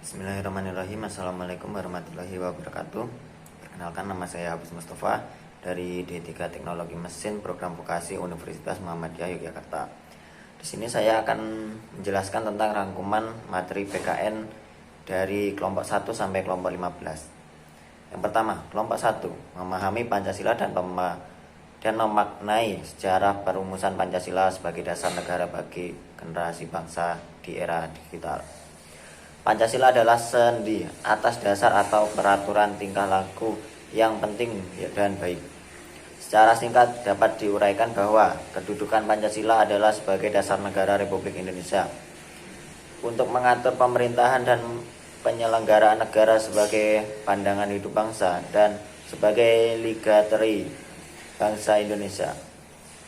Bismillahirrahmanirrahim. Assalamualaikum warahmatullahi wabarakatuh. Perkenalkan, nama saya Habis Mustafa dari D3 Teknologi Mesin Program Vokasi Universitas Muhammadiyah Yogyakarta. Di sini saya akan menjelaskan tentang rangkuman materi PKN dari kelompok 1 sampai kelompok 15. Yang pertama, kelompok 1, memahami Pancasila dan memaknai sejarah perumusan Pancasila sebagai dasar negara bagi generasi bangsa di era digital. Pancasila adalah sendi atas dasar atau peraturan tingkah laku yang penting dan baik. Secara singkat dapat diuraikan bahwa kedudukan Pancasila adalah sebagai dasar negara Republik Indonesia untuk mengatur pemerintahan dan penyelenggaraan negara sebagai pandangan hidup bangsa dan sebagai ligateri bangsa Indonesia.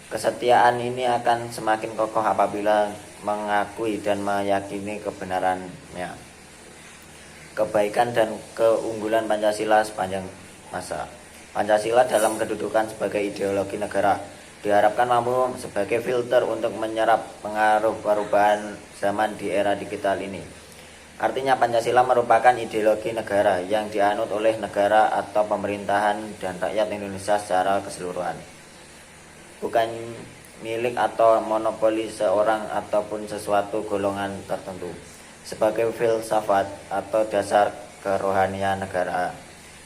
Kesetiaan ini akan semakin kokoh apabila mengakui dan meyakini kebenarannya, kebaikan dan keunggulan Pancasila sepanjang masa. Pancasila dalam kedudukan sebagai ideologi negara diharapkan mampu sebagai filter untuk menyerap pengaruh perubahan zaman di era digital ini. Artinya Pancasila merupakan ideologi negara yang dianut oleh negara atau pemerintahan dan rakyat Indonesia secara keseluruhan, bukan milik atau monopoli seorang ataupun sesuatu golongan tertentu. Sebagai filsafat atau dasar kerohanian negara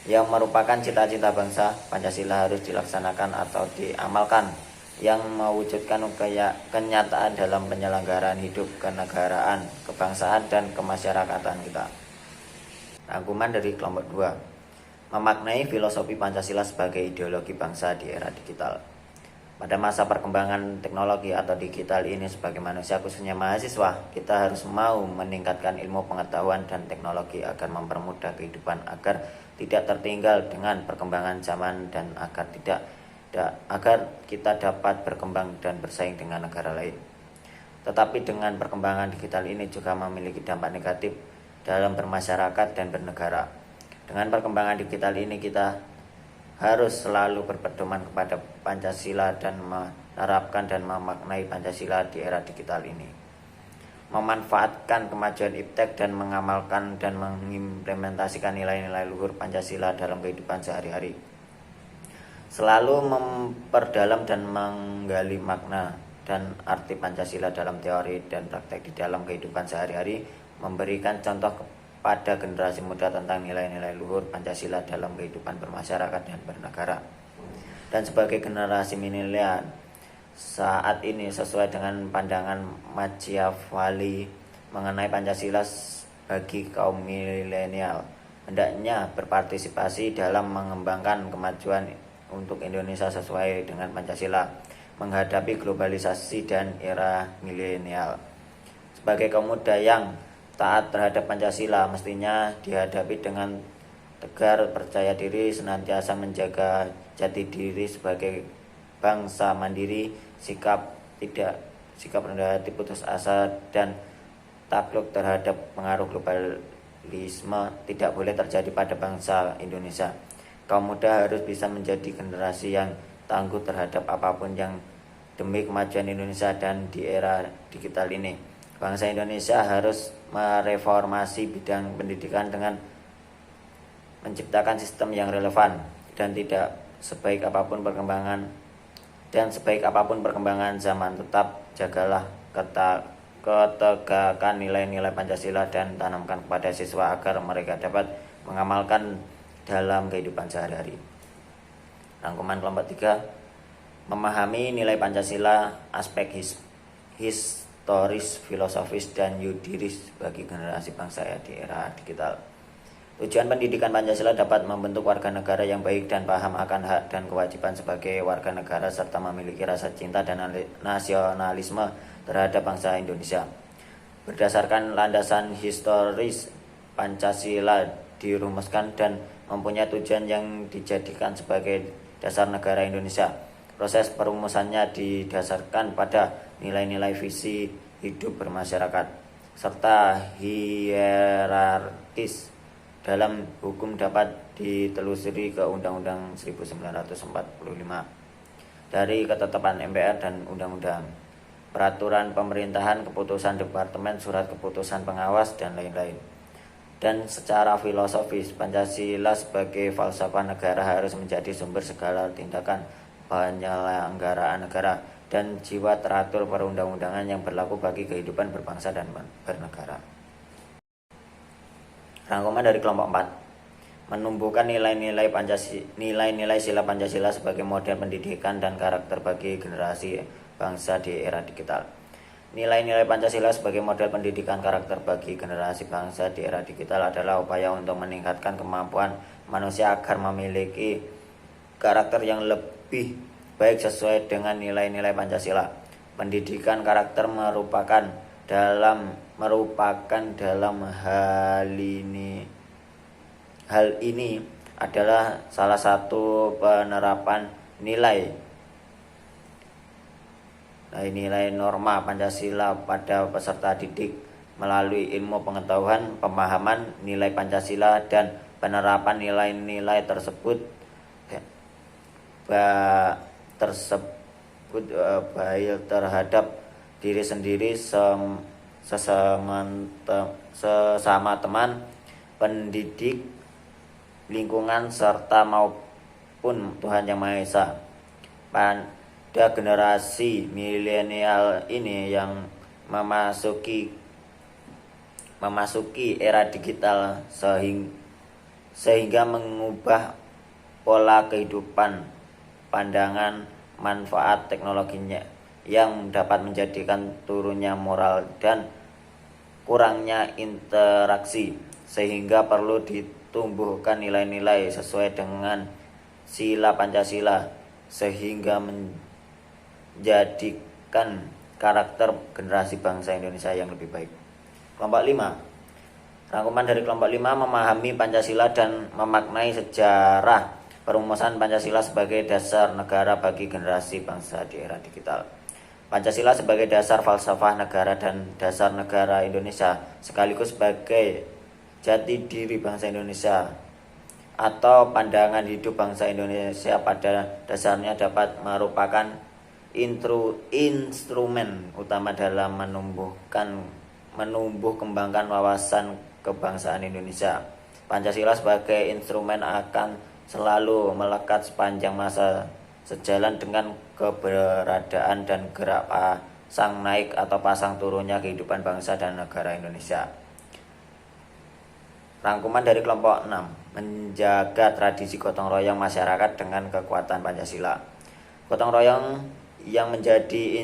yang merupakan cita-cita bangsa, Pancasila harus dilaksanakan atau diamalkan yang mewujudkan kenyataan dalam penyelenggaraan hidup kenegaraan, kebangsaan, dan kemasyarakatan kita. Rangkuman dari kelompok 2, memaknai filosofi Pancasila sebagai ideologi bangsa di era digital. Pada masa perkembangan teknologi atau digital ini, sebagai manusia khususnya mahasiswa, kita harus mau meningkatkan ilmu pengetahuan dan teknologi agar mempermudah kehidupan, agar tidak tertinggal dengan perkembangan zaman dan agar kita dapat berkembang dan bersaing dengan negara lain. Tetapi dengan perkembangan digital ini juga memiliki dampak negatif dalam bermasyarakat dan bernegara. Dengan perkembangan digital ini kita harus selalu berpedoman kepada Pancasila dan menerapkan dan memaknai Pancasila di era digital ini. Memanfaatkan kemajuan iptek dan mengamalkan dan mengimplementasikan nilai-nilai luhur Pancasila dalam kehidupan sehari-hari. Selalu memperdalam dan menggali makna dan arti Pancasila dalam teori dan praktek di dalam kehidupan sehari-hari, memberikan contoh pada generasi muda tentang nilai-nilai luhur Pancasila dalam kehidupan bermasyarakat dan bernegara. Dan sebagai generasi milenial saat ini, sesuai dengan pandangan Machiavelli mengenai Pancasila bagi kaum milenial, hendaknya berpartisipasi dalam mengembangkan kemajuan untuk Indonesia sesuai dengan Pancasila, menghadapi globalisasi dan era milenial. Sebagai kaum muda yang taat terhadap Pancasila mestinya dihadapi dengan tegar, percaya diri, senantiasa menjaga jati diri sebagai bangsa mandiri, sikap rendah hati, putus asa, dan takluk terhadap pengaruh globalisme tidak boleh terjadi pada bangsa Indonesia. Kaum muda harus bisa menjadi generasi yang tangguh terhadap apapun yang demi kemajuan Indonesia dan di era digital ini. Bangsa Indonesia harus mereformasi bidang pendidikan dengan menciptakan sistem yang relevan dan sebaik apapun perkembangan zaman, tetap jagalah ketegakan nilai-nilai Pancasila dan tanamkan kepada siswa agar mereka dapat mengamalkan dalam kehidupan sehari-hari. Rangkuman kelompok 3, memahami nilai Pancasila, aspek historis, filosofis, dan yuridis bagi generasi bangsa di era digital. Tujuan pendidikan Pancasila dapat membentuk warga negara yang baik dan paham akan hak dan kewajiban sebagai warga negara serta memiliki rasa cinta dan nasionalisme terhadap bangsa Indonesia. Berdasarkan landasan historis, Pancasila dirumuskan dan mempunyai tujuan yang dijadikan sebagai dasar negara Indonesia. Proses perumusannya didasarkan pada nilai-nilai visi hidup bermasyarakat serta hierarkis dalam hukum dapat ditelusuri ke Undang-Undang 1945 dari ketetapan MPR dan undang-undang, peraturan pemerintahan, keputusan departemen, surat keputusan pengawas, dan lain-lain. Dan secara filosofis, Pancasila sebagai falsafah negara harus menjadi sumber segala tindakan penyelenggaraan negara dan jiwa teratur perundang-undangan yang berlaku bagi kehidupan berbangsa dan bernegara. Rangkuman dari kelompok 4. Menumbuhkan nilai-nilai sila Pancasila sebagai model pendidikan dan karakter bagi generasi bangsa di era digital. Nilai-nilai Pancasila sebagai model pendidikan karakter bagi generasi bangsa di era digital adalah upaya untuk meningkatkan kemampuan manusia agar memiliki karakter yang lebih baik sesuai dengan nilai-nilai Pancasila. Pendidikan karakter merupakan dalam hal ini adalah salah satu penerapan nilai norma Pancasila pada peserta didik melalui ilmu pengetahuan, pemahaman nilai Pancasila dan penerapan nilai-nilai tersebut baik terhadap diri sendiri, sesama teman, pendidik, lingkungan, serta maupun Tuhan Yang Maha Esa. Pada generasi milenial ini yang memasuki era digital sehingga mengubah pola kehidupan, pandangan, manfaat teknologinya yang dapat menjadikan turunnya moral dan kurangnya interaksi, sehingga perlu ditumbuhkan nilai-nilai sesuai dengan sila Pancasila sehingga menjadikan karakter generasi bangsa Indonesia yang lebih baik. Kelompok 5. Rangkuman dari kelompok 5, memahami Pancasila dan memaknai sejarah perumusan Pancasila sebagai dasar negara bagi generasi bangsa di era digital. Pancasila sebagai dasar falsafah negara dan dasar negara Indonesia sekaligus sebagai jati diri bangsa Indonesia atau pandangan hidup bangsa Indonesia pada dasarnya dapat merupakan instrumen utama dalam menumbuh kembangkan wawasan kebangsaan Indonesia. Pancasila sebagai instrumen akan selalu melekat sepanjang masa sejalan dengan keberadaan dan gerak pasang naik atau pasang turunnya kehidupan bangsa dan negara Indonesia. Rangkuman dari kelompok 6. Menjaga tradisi gotong royong masyarakat dengan kekuatan Pancasila. Gotong royong yang menjadi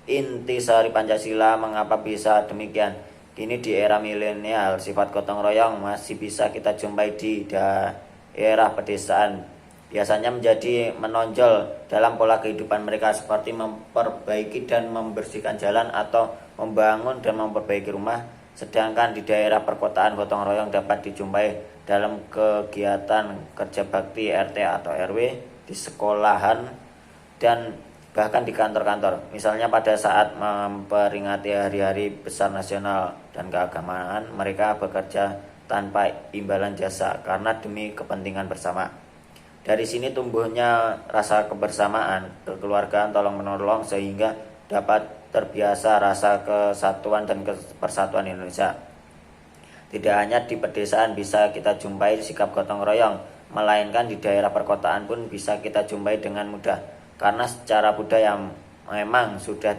intisari Pancasila. Mengapa bisa demikian? Kini di era milenial, sifat gotong royong masih bisa kita jumpai di daerah pedesaan. Biasanya menjadi menonjol dalam pola kehidupan mereka, seperti memperbaiki dan membersihkan jalan atau membangun dan memperbaiki rumah. Sedangkan di daerah perkotaan, gotong royong dapat dijumpai dalam kegiatan kerja bakti RT atau RW, di sekolahan, dan bahkan di kantor-kantor. Misalnya pada saat memperingati hari-hari besar nasional dan keagamaan, mereka bekerja tanpa imbalan jasa karena demi kepentingan bersama. Dari sini tumbuhnya rasa kebersamaan, kekeluargaan, tolong-menolong, sehingga dapat terbiasa rasa kesatuan dan persatuan Indonesia. Tidak hanya di pedesaan bisa kita jumpai sikap gotong royong, melainkan di daerah perkotaan pun bisa kita jumpai dengan mudah, karena secara budaya memang sudah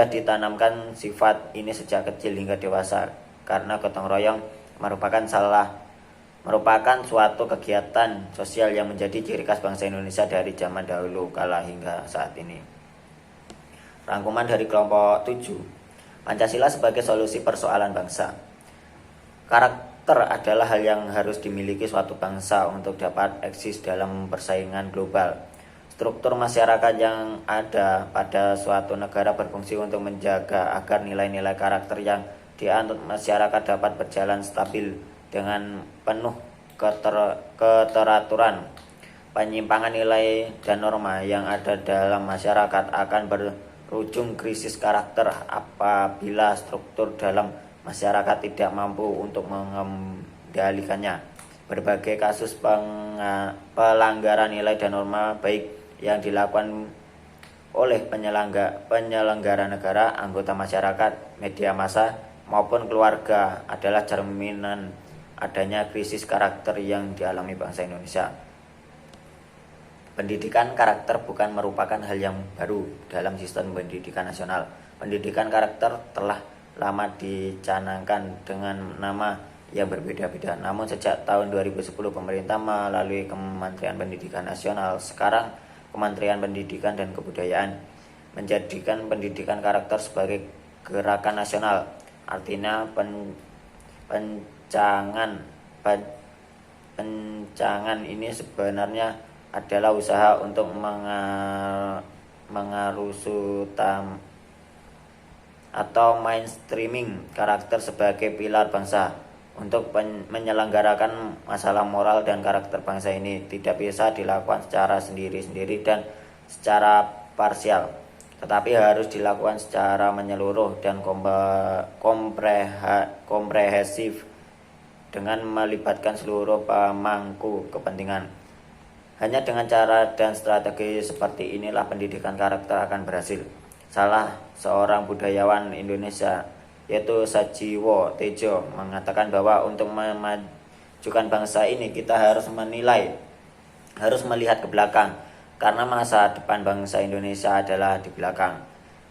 ditanamkan sifat ini sejak kecil hingga dewasa, karena gotong royong merupakan suatu kegiatan sosial yang menjadi ciri khas bangsa Indonesia dari zaman dahulu kala hingga saat ini. Rangkuman dari kelompok 7. Pancasila sebagai solusi persoalan bangsa. Karakter adalah hal yang harus dimiliki suatu bangsa untuk dapat eksis dalam persaingan global. Struktur masyarakat yang ada pada suatu negara berfungsi untuk menjaga agar nilai-nilai karakter yang dianut masyarakat dapat berjalan stabil dengan penuh keteraturan. Penyimpangan nilai dan norma yang ada dalam masyarakat akan berujung krisis karakter apabila struktur dalam masyarakat tidak mampu untuk mengendalikannya. Berbagai kasus pelanggaran nilai dan norma baik yang dilakukan oleh penyelenggara negara, anggota masyarakat, media massa, maupun keluarga adalah cerminan adanya krisis karakter yang dialami bangsa Indonesia. Pendidikan karakter bukan merupakan hal yang baru dalam sistem pendidikan nasional. Pendidikan karakter telah lama dicanangkan dengan nama yang berbeda-beda. Namun sejak tahun 2010 pemerintah melalui Kementerian Pendidikan Nasional, sekarang Kementerian Pendidikan dan Kebudayaan, menjadikan pendidikan karakter sebagai gerakan nasional. Artinya pencangan ini sebenarnya adalah usaha untuk mengarusutam atau mainstreaming karakter sebagai pilar bangsa. Untuk menyelenggarakan masalah moral dan karakter bangsa ini tidak bisa dilakukan secara sendiri-sendiri dan secara parsial, tetapi harus dilakukan secara menyeluruh dan komprehensif dengan melibatkan seluruh pemangku kepentingan. Hanya dengan cara dan strategi seperti inilah pendidikan karakter akan berhasil. Salah seorang budayawan Indonesia, yaitu Sajiwo Tejo, mengatakan bahwa untuk memajukan bangsa ini kita harus melihat ke belakang, karena masa depan bangsa Indonesia adalah di belakang.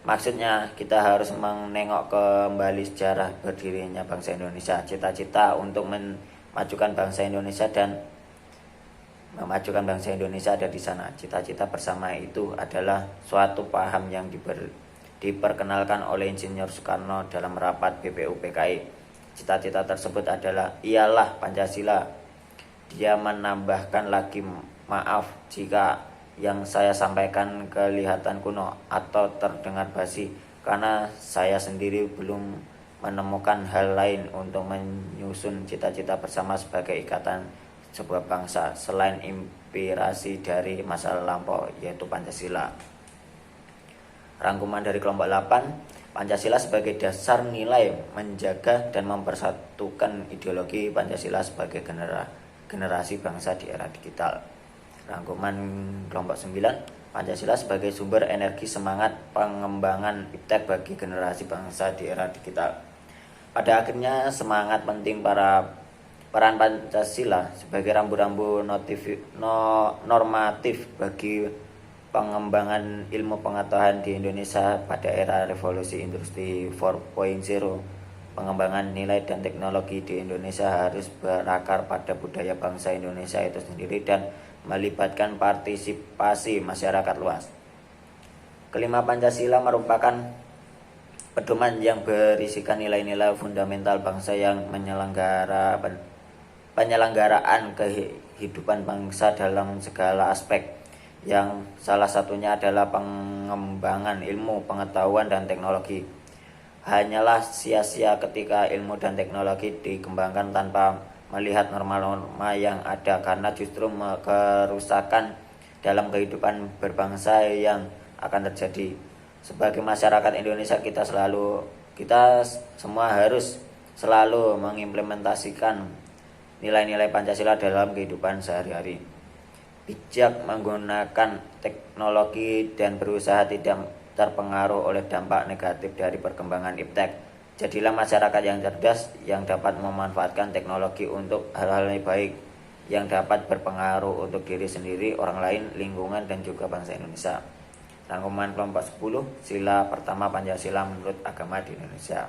Maksudnya kita harus menengok kembali sejarah berdirinya bangsa Indonesia, cita-cita untuk memajukan bangsa Indonesia ada di sana. Cita-cita bersama itu adalah suatu paham yang diperkenalkan oleh Insinyur Soekarno dalam rapat BPUPKI. Cita-cita tersebut ialah Pancasila. Dia menambahkan lagi, maaf jika yang saya sampaikan kelihatan kuno atau terdengar basi, karena saya sendiri belum menemukan hal lain untuk menyusun cita-cita bersama sebagai ikatan sebuah bangsa selain inspirasi dari masa lampau, yaitu Pancasila. Rangkuman dari kelompok 8, Pancasila sebagai dasar nilai menjaga dan mempersatukan ideologi Pancasila sebagai generasi bangsa di era digital. Rangkuman kelompok 9, Pancasila sebagai sumber energi semangat pengembangan iptek bagi generasi bangsa di era digital. Pada akhirnya semangat penting peran Pancasila sebagai rambu-rambu normatif bagi pengembangan ilmu pengetahuan di Indonesia pada era revolusi industri 4.0. Pengembangan nilai dan teknologi di Indonesia harus berakar pada budaya bangsa Indonesia itu sendiri dan melibatkan partisipasi masyarakat luas. Kelima, Pancasila merupakan pedoman yang berisikan nilai-nilai fundamental bangsa yang penyelenggaraan kehidupan bangsa dalam segala aspek, yang salah satunya adalah pengembangan ilmu, pengetahuan, dan teknologi. Hanyalah sia-sia ketika ilmu dan teknologi dikembangkan tanpa melihat norma-norma yang ada, karena justru kerusakan dalam kehidupan berbangsa yang akan terjadi. Sebagai masyarakat Indonesia, kita semua harus selalu mengimplementasikan nilai-nilai Pancasila dalam kehidupan sehari-hari. Bijak menggunakan teknologi dan berusaha tidak terpengaruh oleh dampak negatif dari perkembangan iptek. Jadilah masyarakat yang cerdas yang dapat memanfaatkan teknologi untuk hal-hal yang baik yang dapat berpengaruh untuk diri sendiri, orang lain, lingkungan, dan juga bangsa Indonesia. Rangkuman kelompok 10, sila pertama Pancasila menurut agama di Indonesia.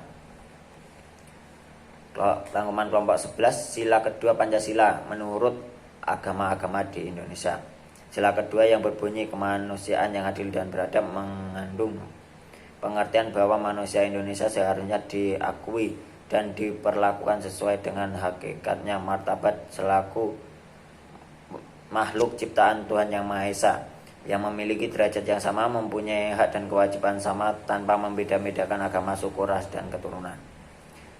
Rangkuman kelompok 11, sila kedua Pancasila menurut agama-agama di Indonesia. Sila kedua yang berbunyi kemanusiaan yang adil dan beradab mengandung pengertian bahwa manusia Indonesia seharusnya diakui dan diperlakukan sesuai dengan hakikatnya, martabat selaku makhluk ciptaan Tuhan Yang Maha Esa, yang memiliki derajat yang sama, mempunyai hak dan kewajiban sama tanpa membeda-bedakan agama, suku, ras, dan keturunan.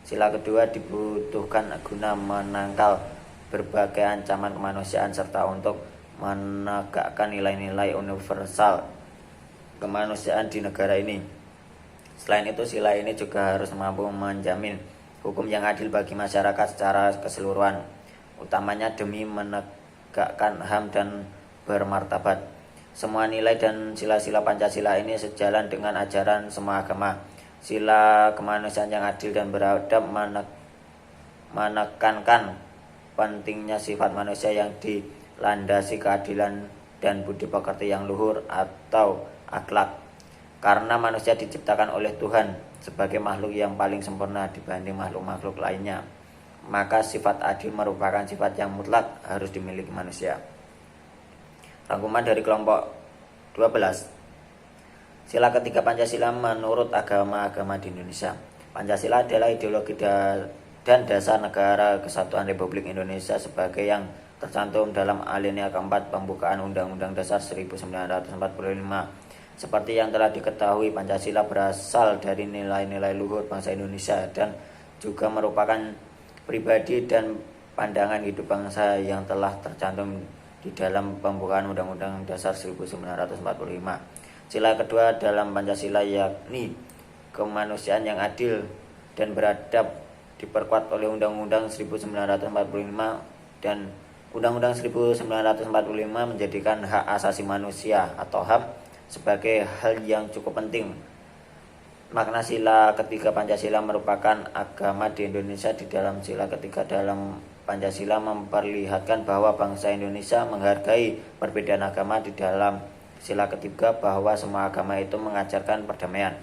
Sila kedua dibutuhkan guna menangkal berbagai ancaman kemanusiaan serta untuk menegakkan nilai-nilai universal kemanusiaan di negara ini. Selain itu, sila ini juga harus mampu menjamin hukum yang adil bagi masyarakat secara keseluruhan, utamanya demi menegakkan HAM dan bermartabat. Semua nilai dan sila-sila Pancasila ini sejalan dengan ajaran semua agama. Sila kemanusiaan yang adil dan beradab menekankan pentingnya sifat manusia yang dilandasi keadilan dan budi pekerti yang luhur atau akhlak. Karena manusia diciptakan oleh Tuhan sebagai makhluk yang paling sempurna dibanding makhluk-makhluk lainnya, maka sifat adil merupakan sifat yang mutlak harus dimiliki manusia. Rangkuman dari kelompok 12. Sila ketiga Pancasila menurut agama-agama di Indonesia. Pancasila adalah ideologi dan dasar negara kesatuan Republik Indonesia sebagai yang tercantum dalam alinea keempat pembukaan Undang-Undang Dasar 1945. Seperti yang telah diketahui, Pancasila berasal dari nilai-nilai luhur bangsa Indonesia dan juga merupakan pribadi dan pandangan hidup bangsa yang telah tercantum di dalam pembukaan Undang-Undang Dasar 1945. Sila kedua dalam Pancasila yakni kemanusiaan yang adil dan beradab diperkuat oleh Undang-Undang 1945 dan Undang-Undang 1945 menjadikan hak asasi manusia atau HAM sebagai hal yang cukup penting. Makna sila ketiga Pancasila merupakan agama di Indonesia. Di dalam sila ketiga dalam Pancasila memperlihatkan bahwa bangsa Indonesia menghargai perbedaan agama. Di dalam sila ketiga bahwa semua agama itu mengajarkan perdamaian.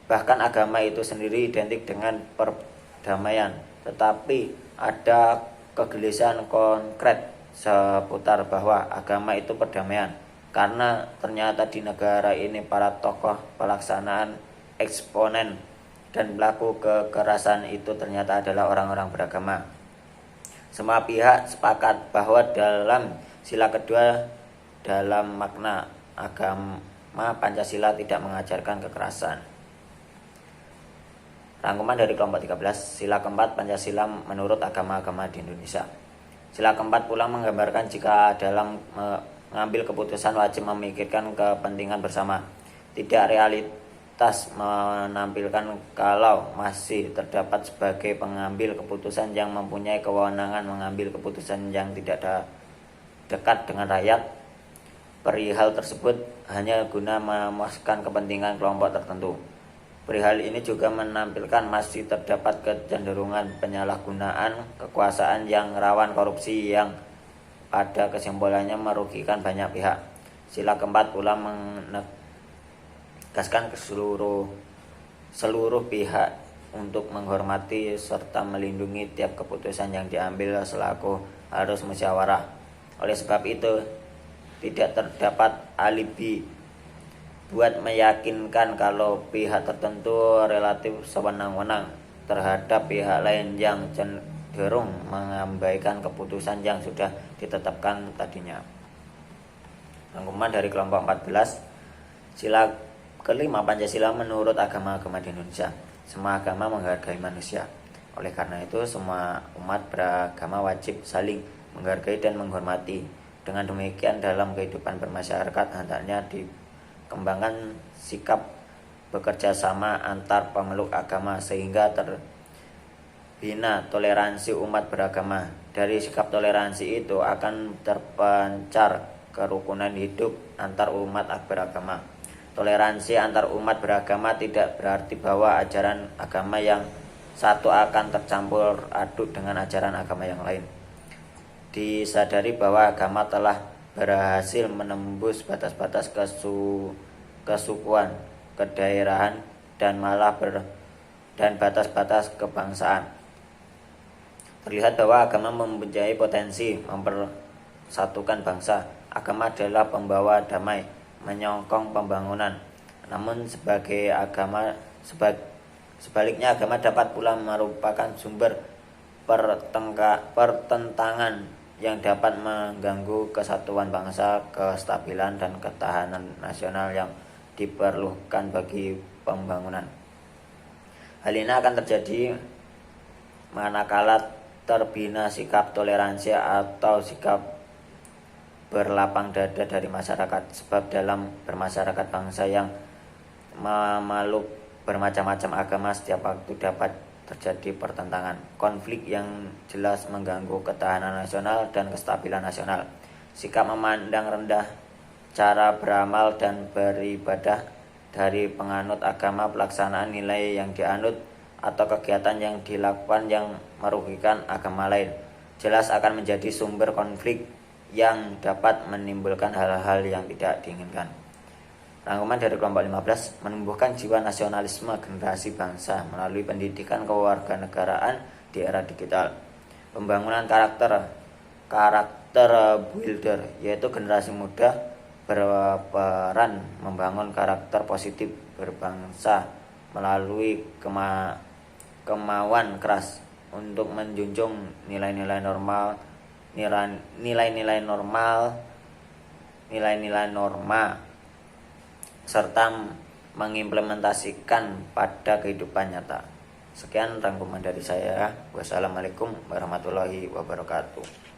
Bahkan agama itu sendiri identik dengan perdamaian, tetapi ada kegelisahan konkret seputar bahwa agama itu perdamaian, karena ternyata di negara ini para tokoh pelaksanaan, eksponen, dan pelaku kekerasan itu ternyata adalah orang-orang beragama. Semua pihak sepakat bahwa dalam sila kedua dalam makna agama Pancasila tidak mengajarkan kekerasan. Rangkuman dari kelompok 13. Sila keempat Pancasila menurut agama-agama di Indonesia. Sila keempat pula menggambarkan jika dalam mengambil keputusan wajib memikirkan kepentingan bersama. Tidak realitas menampilkan kalau masih terdapat sebagai pengambil keputusan yang mempunyai kewenangan mengambil keputusan yang tidak dekat dengan rakyat. Perihal tersebut hanya guna memuaskan kepentingan kelompok tertentu. Perihal ini juga menampilkan masih terdapat kecenderungan penyalahgunaan kekuasaan yang rawan korupsi yang pada kesimpulannya merugikan banyak pihak. Sila keempat pula menegaskan ke seluruh pihak untuk menghormati serta melindungi tiap keputusan yang diambil selaku harus musyawarah. Oleh sebab itu, tidak terdapat alibi buat meyakinkan kalau pihak tertentu relatif sewenang-wenang terhadap pihak lain yang cenderung mengabaikan keputusan yang sudah ditetapkan tadinya. Rangkuman dari kelompok 14. Sila kelima Pancasila menurut agama-agama di Indonesia. Semua agama menghargai manusia. Oleh karena itu, semua umat beragama wajib saling menghargai dan menghormati. Dengan demikian dalam kehidupan bermasyarakat hendaknya dikembangkan sikap bekerja sama antar pemeluk agama sehingga terbina toleransi umat beragama. Dari sikap toleransi itu akan terpancar kerukunan hidup antar umat beragama. Toleransi antar umat beragama tidak berarti bahwa ajaran agama yang satu akan tercampur aduk dengan ajaran agama yang lain. Disadari bahwa agama telah berhasil menembus batas-batas kesukuan, kedaerahan, dan malah dan batas-batas kebangsaan. Terlihat bahwa agama mempunyai potensi mempersatukan bangsa. Agama adalah pembawa damai, menyokong pembangunan. Namun sebaliknya agama dapat pula merupakan sumber pertentangan yang dapat mengganggu kesatuan bangsa, kestabilan dan ketahanan nasional yang diperlukan bagi pembangunan. Hal ini akan terjadi manakala terbina sikap toleransi atau sikap berlapang dada dari masyarakat. Sebab dalam bermasyarakat bangsa yang memeluk bermacam-macam agama, setiap waktu dapat terjadi pertentangan, konflik yang jelas mengganggu ketahanan nasional dan kestabilan nasional. Sikap memandang rendah cara beramal dan beribadah dari penganut agama pelaksanaan nilai yang dianut atau kegiatan yang dilakukan yang merugikan agama lain, jelas akan menjadi sumber konflik yang dapat menimbulkan hal-hal yang tidak diinginkan. Rangkuman dari kelompok 15, menumbuhkan jiwa nasionalisme generasi bangsa melalui pendidikan kewarganegaraan di era digital. Pembangunan karakter builder, yaitu generasi muda berperan membangun karakter positif berbangsa melalui kemauan keras untuk menjunjung nilai-nilai norma serta mengimplementasikan pada kehidupan nyata. Sekian rangkuman dari saya. Wassalamualaikum warahmatullahi wabarakatuh.